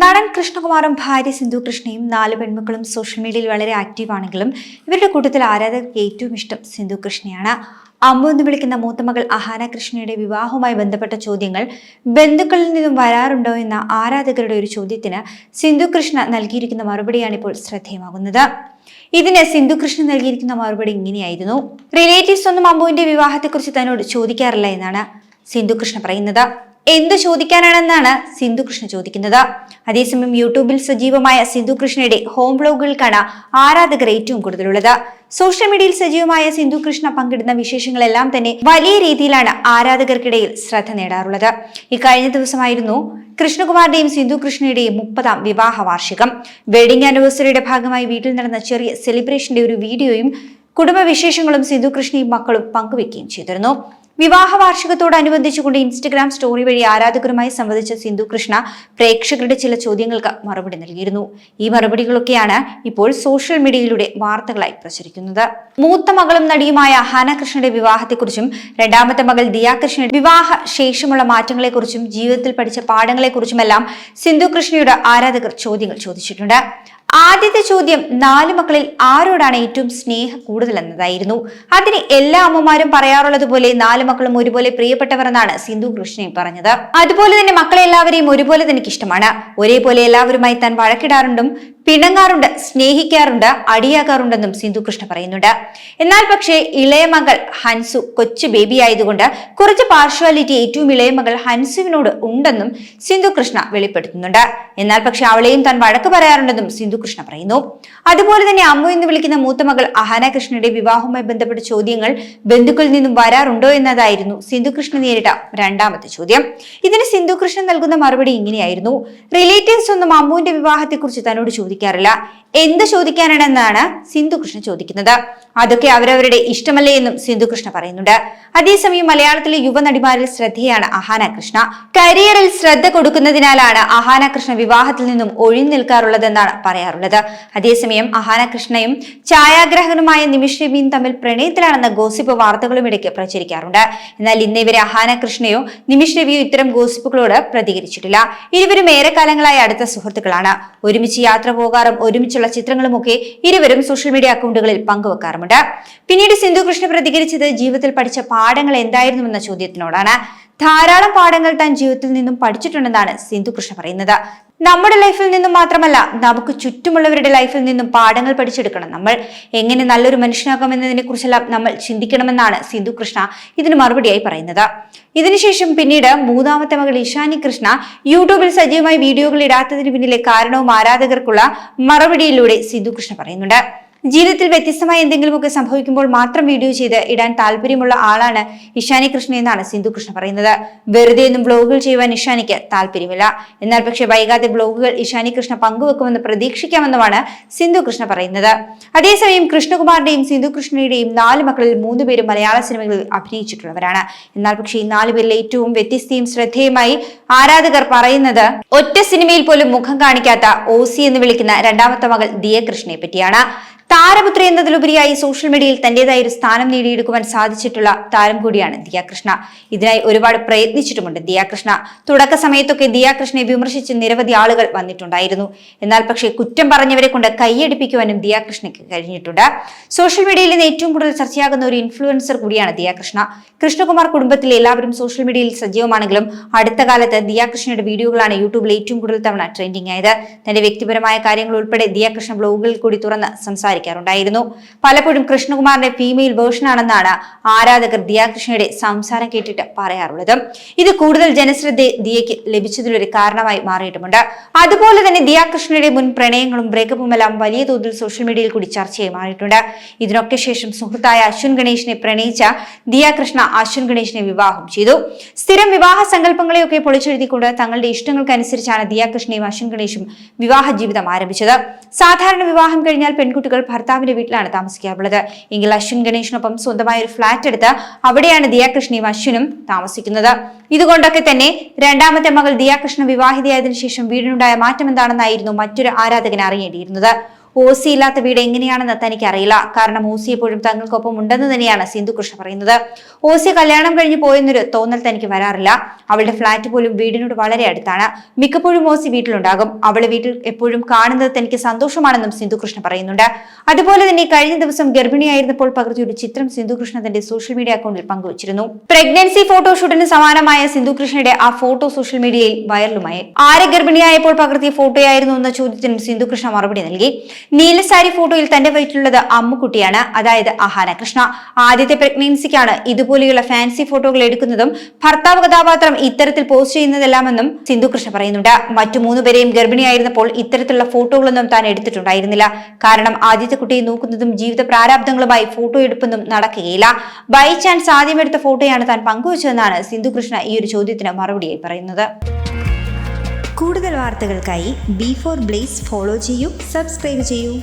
നടൻ കൃഷ്ണകുമാറും ഭാര്യ സിന്ധു കൃഷ്ണയും 4 പെൺമക്കളും സോഷ്യൽ മീഡിയയിൽ വളരെ ആക്റ്റീവ് ആണെങ്കിലും ഇവരുടെ കൂട്ടത്തിൽ ആരാധകർക്ക് ഏറ്റവും ഇഷ്ടം സിന്ധു കൃഷ്ണയാണ്. അമ്മു എന്ന് വിളിക്കുന്ന മൂത്ത മകൾ അഹാന കൃഷ്ണയുടെ വിവാഹവുമായി ബന്ധപ്പെട്ട ചോദ്യങ്ങൾ ബന്ധുക്കളിൽ നിന്നും വരാറുണ്ടോ എന്ന ആരാധകരുടെ ഒരു ചോദ്യത്തിന് സിന്ധു കൃഷ്ണ നൽകിയിരിക്കുന്ന മറുപടിയാണ് ഇപ്പോൾ ശ്രദ്ധേയമാകുന്നത്. ഇതിന് സിന്ധു കൃഷ്ണ നൽകിയിരിക്കുന്ന മറുപടി ഇങ്ങനെയായിരുന്നു: റിലേറ്റീവ്സ് ഒന്നും അമ്മുവിന്റെ വിവാഹത്തെക്കുറിച്ച് തന്നോട് ചോദിക്കാറില്ല എന്നാണ് സിന്ധു കൃഷ്ണ പറയുന്നത്. എന്ത് ചോദിക്കാനാണെന്നാണ് സിന്ധു കൃഷ്ണ ചോദിക്കുന്നത്. അതേസമയം യൂട്യൂബിൽ സജീവമായ സിന്ധു കൃഷ്ണയുടെ ഹോം വ്ലോഗുകൾക്കാണ് ആരാധകർ ഏറ്റവും കൂടുതലുള്ളത്. സോഷ്യൽ മീഡിയയിൽ സജീവമായ സിന്ധു കൃഷ്ണ പങ്കിടുന്ന വിശേഷങ്ങളെല്ലാം തന്നെ വലിയ രീതിയിലാണ് ആരാധകർക്കിടയിൽ ശ്രദ്ധ നേടാറുള്ളത്. ഇക്കഴിഞ്ഞ ദിവസമായിരുന്നു കൃഷ്ണകുമാറിന്റെയും സിന്ധു കൃഷ്ണയുടെയും 30ാം വിവാഹ വാർഷികം. വെഡിംഗ് ആനിവേഴ്സറിയുടെ ഭാഗമായി വീട്ടിൽ നടന്ന ചെറിയ സെലിബ്രേഷന്റെ ഒരു വീഡിയോയും കുടുംബവിശേഷങ്ങളും സിന്ധു കൃഷ്ണയും മക്കളും പങ്കുവെക്കുകയും ചെയ്തിരുന്നു. വിവാഹ വാർഷികത്തോടനുബന്ധിച്ചുകൊണ്ട് ഇൻസ്റ്റഗ്രാം സ്റ്റോറി വഴി ആരാധകരുമായി സംവദിച്ച സിന്ധു കൃഷ്ണ പ്രേക്ഷകരുടെ ചില ചോദ്യങ്ങൾക്ക് മറുപടി നൽകിയിരുന്നു. ഈ മറുപടികളൊക്കെയാണ് ഇപ്പോൾ സോഷ്യൽ മീഡിയയിലൂടെ വാർത്തകളായി പ്രചരിക്കുന്നത്. മൂത്ത മകളും നടിയുമായ അഹാന കൃഷ്ണയുടെ വിവാഹത്തെക്കുറിച്ചും രണ്ടാമത്തെ മകൾ ദിയ കൃഷ്ണയുടെ വിവാഹ ശേഷമുള്ള മാറ്റങ്ങളെക്കുറിച്ചും ജീവിതത്തിൽ പഠിച്ച പാഠങ്ങളെക്കുറിച്ചുമെല്ലാം സിന്ധു കൃഷ്ണയുടെ ആരാധകർ ചോദ്യങ്ങൾ ചോദിച്ചിട്ടുണ്ട്. ആദ്യത്തെ ചോദ്യം 4 മക്കളിൽ ആരോടാണ് ഏറ്റവും സ്നേഹം കൂടുതൽ എന്നതായിരുന്നു. അതിന് എല്ലാ അമ്മമാരും പറയാറുള്ളത് പോലെ 4 മക്കളും ഒരുപോലെ പ്രിയപ്പെട്ടവർ എന്നാണ് സിന്ധു കൃഷ്ണയും പറഞ്ഞത്. അതുപോലെ തന്നെ മക്കളെ എല്ലാവരെയും ഒരുപോലെ തനിക്ക് ഇഷ്ടമാണ്. ഒരേപോലെ എല്ലാവരുമായി താൻ വഴക്കിടാറുണ്ടും പിണങ്ങാറുണ്ട്, സ്നേഹിക്കാറുണ്ട്, അടിയാകാറുണ്ടെന്നും സിന്ധു കൃഷ്ണ പറയുന്നുണ്ട്. എന്നാൽ പക്ഷേ ഇളയ മകൾ ഹൻസു കൊച്ചു ബേബി ആയതുകൊണ്ട് കുറച്ച് പാർഷ്വാലിറ്റി ഏറ്റവും ഇളയ മകൾ ഹൻസുവിനോട് ഉണ്ടെന്നും സിന്ധു കൃഷ്ണ വെളിപ്പെടുത്തുന്നുണ്ട്. എന്നാൽ പക്ഷെ അവളെയും താൻ വഴക്ക് പറയാറുണ്ടെന്നും സിന്ധു കൃഷ്ണ പറയുന്നു. അതുപോലെ തന്നെ അമ്മു എന്ന് വിളിക്കുന്ന മൂത്ത മകൾ അഹാന കൃഷ്ണയുടെ വിവാഹവുമായി ബന്ധപ്പെട്ട ചോദ്യങ്ങൾ ബന്ധുക്കളിൽ നിന്നും വരാറുണ്ടോ എന്നതായിരുന്നു സിന്ധു കൃഷ്ണ നേരിട്ട രണ്ടാമത്തെ ചോദ്യം. ഇതിന് സിന്ധു കൃഷ്ണ നൽകുന്ന മറുപടി ഇങ്ങനെയായിരുന്നു: റിലേറ്റീവ്സ് ഒന്നും അമ്മുവിന്റെ വിവാഹത്തെക്കുറിച്ച് തന്നോട് ചോദിക്കാറില്ല. എന്ത് ചോദിക്കാനാണെന്നാണ് സിന്ധു കൃഷ്ണ ചോദിക്കുന്നത്. അതൊക്കെ അവരവരുടെ ഇഷ്ടമല്ലേ എന്നും സിന്ധു കൃഷ്ണ പറയുന്നുണ്ട്. അതേസമയം മലയാളത്തിലെ യുവനടിമാരിൽ ശ്രദ്ധയാണ് അഹാന കൃഷ്ണ. കരിയറിൽ ശ്രദ്ധ കൊടുക്കുന്നതിനാലാണ് അഹാന കൃഷ്ണ വിവാഹത്തിൽ നിന്നും ഒഴിഞ്ഞു നിൽക്കാറുള്ളതെന്നാണ് പറയാറുള്ളത്. അതേസമയം അഹാന കൃഷ്ണയും ഛായാഗ്രാഹകനുമായ നിമിഷ് രവിയും തമ്മിൽ പ്രണയത്തിലാണെന്ന ഗോസിപ്പ് വാർത്തകളും ഇടയ്ക്ക് പ്രചരിക്കാറുണ്ട്. എന്നാൽ ഇന്നേവരെ അഹാന കൃഷ്ണയോ നിമിഷ് രവിയോ ഇത്തരം ഗോസിപ്പുകളോട് പ്രതികരിച്ചിട്ടില്ല. ഇരുവരും ഏറെക്കാലങ്ങളായി അടുത്ത സുഹൃത്തുക്കളാണ്. ഒരുമിച്ച് യാത്ര പോകാറും ഒരുമിച്ചുള്ള ചിത്രങ്ങളുമൊക്കെ ഇരുവരും സോഷ്യൽ മീഡിയ അക്കൗണ്ടുകളിൽ പങ്കുവെക്കാറുമുണ്ട്. പിന്നീട് സിന്ധു കൃഷ്ണ പ്രതികരിച്ചത് ജീവിതത്തിൽ പഠിച്ച പാഠങ്ങൾ എന്തായിരുന്നുവെന്ന ചോദ്യത്തിനോടാണ്. ധാരാളം പാഠങ്ങൾ താൻ ജീവിതത്തിൽ നിന്നും പഠിച്ചിട്ടുണ്ടെന്നാണ് സിന്ധു കൃഷ്ണ പറയുന്നത്. നമ്മുടെ ലൈഫിൽ നിന്നും മാത്രമല്ല, നമുക്ക് ചുറ്റുമുള്ളവരുടെ ലൈഫിൽ നിന്നും പാഠങ്ങൾ പഠിച്ചെടുക്കണം. നമ്മൾ എങ്ങനെ നല്ലൊരു മനുഷ്യനാക്കാം എന്നതിനെ കുറിച്ചെല്ലാം നമ്മൾ ചിന്തിക്കണമെന്നാണ് സിന്ധു കൃഷ്ണ ഇതിന് മറുപടിയായി പറയുന്നത്. ഇതിനുശേഷം പിന്നീട് മൂന്നാമത്തെ മകൾ ഇഷാനി കൃഷ്ണ യൂട്യൂബിൽ സജീവമായി വീഡിയോകൾ ഇടാത്തതിന് പിന്നിലെ കാരണവും ആരാധകർക്കുള്ള മറുപടിയിലൂടെ സിന്ധു കൃഷ്ണ പറയുന്നുണ്ട്. ജീവിതത്തിൽ വ്യത്യസ്തമായ എന്തെങ്കിലുമൊക്കെ സംഭവിക്കുമ്പോൾ മാത്രം വീഡിയോ ചെയ്ത് ഇടാൻ താല്പര്യമുള്ള ആളാണ് ഇഷാനി കൃഷ്ണ എന്നാണ് സിന്ധു കൃഷ്ണ പറയുന്നത്. വെറുതെ ഒന്നും ബ്ലോഗുകൾ ചെയ്യുവാൻ ഇഷാനിക്ക് താല്പര്യമില്ല. എന്നാൽ പക്ഷേ വൈകാതെ ബ്ലോഗുകൾ ഇഷാനി കൃഷ്ണ പങ്കുവെക്കുമെന്ന് പ്രതീക്ഷിക്കാമെന്നുമാണ് സിന്ധു കൃഷ്ണ പറയുന്നത്. അതേസമയം കൃഷ്ണകുമാറിന്റെയും സിന്ധു കൃഷ്ണയുടെയും 4 മക്കളിൽ 3 പേരും മലയാള സിനിമകളിൽ അഭിനയിച്ചിട്ടുള്ളവരാണ്. എന്നാൽ പക്ഷേ ഈ 4 പേരിൽ ഏറ്റവും വ്യത്യസ്തയും ശ്രദ്ധേയമായി ആരാധകർ പറയുന്നത് ഒറ്റ സിനിമയിൽ പോലും മുഖം കാണിക്കാത്ത ഓസി എന്ന് വിളിക്കുന്ന രണ്ടാമത്തെ മകൾ ദിയ കൃഷ്ണയെ പറ്റിയാണ്. താരപുത്രി എന്നതിലുപരിയായി സോഷ്യൽ മീഡിയയിൽ തന്റേതായ ഒരു സ്ഥാനം നേടിയെടുക്കുവാൻ സാധിച്ചിട്ടുള്ള താരം കൂടിയാണ് ദിയ കൃഷ്ണ. ഇതിനായി ഒരുപാട് പ്രയത്നിച്ചിട്ടുമുണ്ട് ദിയ കൃഷ്ണ. തുടക്ക സമയത്തൊക്കെ ദിയ കൃഷ്ണയെ വിമർശിച്ച് നിരവധി ആളുകൾ വന്നിട്ടുണ്ടായിരുന്നു. എന്നാൽ പക്ഷേ കുറ്റം പറഞ്ഞവരെ കൊണ്ട് കൈയടിപ്പിക്കുവാനും ദിയ കൃഷ്ണയ്ക്ക് കഴിഞ്ഞിട്ടുണ്ട്. സോഷ്യൽ മീഡിയയിൽ നിന്ന് ഏറ്റവും കൂടുതൽ ചർച്ചയാകുന്ന ഒരു ഇൻഫ്ലുവൻസർ കൂടിയാണ് ദിയ കൃഷ്ണ. കൃഷ്ണകുമാർ കുടുംബത്തിലെ എല്ലാവരും സോഷ്യൽ മീഡിയയിൽ സജീവമാണെങ്കിലും അടുത്ത കാലത്ത് ദിയ കൃഷ്ണയുടെ വീഡിയോകളാണ് യൂട്യൂബിൽ ഏറ്റവും കൂടുതൽ തവണ ട്രെൻഡിംഗ് ആയത്. തന്റെ വ്യക്തിപരമായ കാര്യങ്ങൾ ഉൾപ്പെടെ ദിയ കൃഷ്ണ ബ്ലോഗുകളിൽ കൂടി തുറന്ന് സംസാരിക്കാറുണ്ടായിരുന്നു. പലപ്പോഴും കൃഷ്ണകുമാറിന്റെ ഫീമെയിൽ വേർഷൻ ആണെന്നാണ് ആരാധകർ ദിയ കൃഷ്ണയുടെ സംസാരം കേട്ടിട്ട് പറയാറുള്ളത്. ഇത് കൂടുതൽ ജനശ്രദ്ധ ദിയയ്ക്ക് ലഭിച്ചതിലൊരു കാരണമായി മാറിയിട്ടുമുണ്ട്. അതുപോലെ തന്നെ ദിയ കൃഷ്ണയുടെ മുൻ പ്രണയങ്ങളും ബ്രേക്കപ്പുമെല്ലാം വലിയ തോതിൽ സോഷ്യൽ മീഡിയയിൽ കൂടി ചർച്ചയായി മാറിയിട്ടുണ്ട്. ഇതിനൊക്കെ ശേഷം സുഹൃത്തായ അശ്വിൻ ഗണേഷിനെ പ്രണയിച്ച ദിയ കൃഷ്ണ അശ്വിൻ ഗണേഷിനെ വിവാഹം ചെയ്തു. സ്ഥിരം വിവാഹ സങ്കല്പങ്ങളെയൊക്കെ പൊളിച്ചെഴുതിക്കൊണ്ട് തങ്ങളുടെ ഇഷ്ടങ്ങൾക്കനുസരിച്ചാണ് ദിയ കൃഷ്ണയും അശ്വിൻ ഗണേഷും വിവാഹ ജീവിതം ആരംഭിച്ചത്. സാധാരണ വിവാഹം കഴിഞ്ഞാൽ പെൺകുട്ടികൾ ഭർത്താവിന്റെ വീട്ടിലാണ് താമസിക്കാറുള്ളത്. എങ്കിൽ അശ്വിൻ ഗണേഷിനൊപ്പം സ്വന്തമായ ഒരു ഫ്ളാറ്റ് എടുത്ത് അവിടെയാണ് ദിയ കൃഷ്ണയും അശ്വിനും താമസിക്കുന്നത്. ഇതുകൊണ്ടൊക്കെ തന്നെ രണ്ടാമത്തെ മകൾ ദിയ കൃഷ്ണ വിവാഹിതയായതിനു ശേഷം വീടിനുണ്ടായ മാറ്റം എന്താണെന്നായിരുന്നു മറ്റൊരു ആരാധകൻ അറിയേണ്ടിയിരുന്നത്. ഓസി ഇല്ലാത്ത വീട് എങ്ങനെയാണെന്ന് തനിക്ക് അറിയില്ല. കാരണം ഓസി എപ്പോഴും തങ്ങൾക്കൊപ്പം ഉണ്ടെന്ന് തന്നെയാണ് സിന്ധു കൃഷ്ണ പറയുന്നത്. ഓസി കല്യാണം കഴിഞ്ഞ് പോയെന്നൊരു തോന്നൽ തനിക്ക് വരാറില്ല. അവളുടെ ഫ്ളാറ്റ് പോലും വീടിനോട് വളരെ അടുത്താണ്. മിക്കപ്പോഴും ഓസി വീട്ടിലുണ്ടാകും. അവളെ വീട്ടിൽ എപ്പോഴും കാണുന്നത് തനിക്ക് സന്തോഷമാണെന്നും സിന്ധു കൃഷ്ണ പറയുന്നുണ്ട്. അതുപോലെ തന്നെ കഴിഞ്ഞ ദിവസം ഗർഭിണിയായിരുന്നപ്പോൾ പകർത്തിയ ഒരു ചിത്രം സിന്ധു കൃഷ്ണ തന്റെ സോഷ്യൽ മീഡിയ അക്കൗണ്ടിൽ പങ്കുവച്ചിരുന്നു. പ്രഗ്നൻസി ഫോട്ടോഷൂട്ടിന് സമാനമായ സിന്ധു കൃഷ്ണയുടെ ആ ഫോട്ടോ സോഷ്യൽ മീഡിയയിൽ വൈറലുമായി. ആരെ ഗർഭിണിയായപ്പോൾ പകർത്തിയ ഫോട്ടോയായിരുന്നു എന്ന ചോദ്യത്തിനും സിന്ധു കൃഷ്ണ മറുപടി നൽകി. നീല സാരി ഫോട്ടോയിൽ തന്റെ വയറ്റിലുള്ളത് അമ്മുക്കുട്ടിയാണ്, അതായത് അഹാന കൃഷ്ണ. ആദ്യത്തെ പ്രഗ്നൻസിക്കാണ് ഇതുപോലെയുള്ള ഫാൻസി ഫോട്ടോകൾ എടുക്കുന്നതും ഭർത്താവ് കഥാപാത്രം ഇത്തരത്തിൽ പോസ്റ്റ് ചെയ്യുന്നതെല്ലാമെന്നും സിന്ധു കൃഷ്ണ പറയുന്നുണ്ട്. മറ്റു 3 പേരെയും ഗർഭിണിയായിരുന്നപ്പോൾ ഇത്തരത്തിലുള്ള ഫോട്ടോകളൊന്നും താൻ എടുത്തിട്ടുണ്ടായിരുന്നില്ല. കാരണം ആദ്യത്തെ കുട്ടിയെ നോക്കുന്നതും ജീവിത പ്രാരാബ്ദങ്ങളുമായി ഫോട്ടോ എടുപ്പൊന്നും നടക്കുകയില്ല. ബൈ ചാൻസ് ആദ്യം എടുത്ത ഫോട്ടോയാണ് താൻ പങ്കുവച്ചതെന്നാണ് സിന്ധു കൃഷ്ണ ഈ ഒരു ചോദ്യത്തിന് മറുപടിയായി പറയുന്നത്. കൂടുതൽ വാർത്തകൾക്കായി B4 Blaze ഫോളോ ചെയ്യൂ, സബ്സ്ക്രൈബ് ചെയ്യൂ.